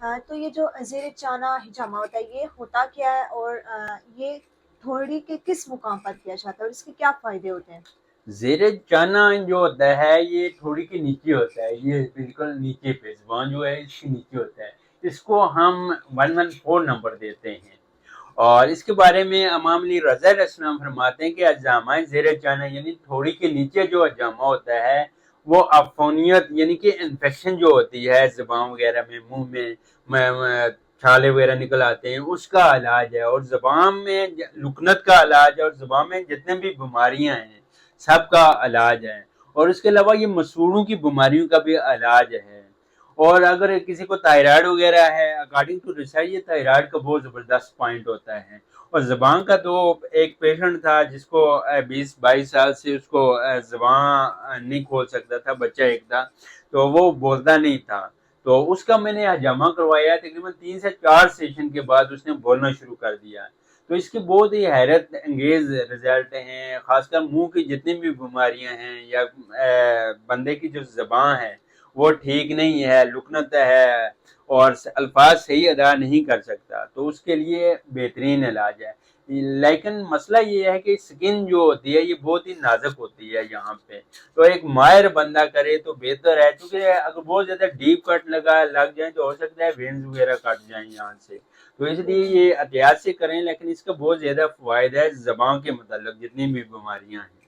تو یہ جو زیر چانہ ہجامہ ہوتا ہے یہ ہوتا کیا ہے، اور یہ تھوڑی کے کس مقام پر کیا جاتا ہے اور اس کے کیا فائدے ہوتے ہیں؟ زیر چانا جو ہوتا ہے یہ تھوڑی کے نیچے ہوتا ہے، یہ بالکل نیچے پہ زبان جو ہے اس کے نیچے ہوتا ہے، اس کو ہم 114 نمبر دیتے ہیں۔ اور اس کے بارے میں امام علی رضا علیہ السلام فرماتے ہیں کہ اجامہ زیر چانا یعنی تھوڑی کے نیچے جو اجامہ ہوتا ہے وہ عفونیت یعنی کہ انفیکشن جو ہوتی ہے زبان وغیرہ میں، منہ میں چھالے وغیرہ نکل آتے ہیں، اس کا علاج ہے، اور زبان میں لکنت کا علاج ہے، اور زبان میں جتنے بھی بیماریاں ہیں سب کا علاج ہے، اور اس کے علاوہ یہ مسوڑوں کی بیماریوں کا بھی علاج ہے۔ اور اگر کسی کو تائرائڈ وغیرہ ہے، اکارڈنگ ٹو ریسرچ یہ تائرائڈ کا بہت زبردست پوائنٹ ہوتا ہے۔ اور زبان کا تو ایک پیشنٹ تھا جس کو 20-22 سال سے اس کو زبان نہیں کھول سکتا تھا، بچہ ایک تھا تو وہ بولتا نہیں تھا، تو اس کا میں نے ہجامہ کروایا، تقریباً 3 سے 4 سیشن کے بعد اس نے بولنا شروع کر دیا۔ تو اس کے بہت ہی حیرت انگیز رزلٹ ہیں، خاص کر منہ کی جتنی بھی بیماریاں ہیں یا بندے کی جو زبان ہے وہ ٹھیک نہیں ہے، لکنت ہے اور الفاظ صحیح ادا نہیں کر سکتا، تو اس کے لیے بہترین علاج ہے۔ لیکن مسئلہ یہ ہے کہ سکن جو ہوتی ہے یہ بہت ہی نازک ہوتی ہے یہاں پہ، تو ایک ماہر بندہ کرے تو بہتر ہے، کیونکہ اگر بہت زیادہ ڈیپ کٹ لگ جائیں تو ہو سکتا ہے وینز وغیرہ کٹ جائیں یہاں سے، تو اس لیے بالکل یہ احتیاط سے کریں، لیکن اس کا بہت زیادہ فوائد ہے زبان کے متعلق جتنی بھی بیماریاں ہیں۔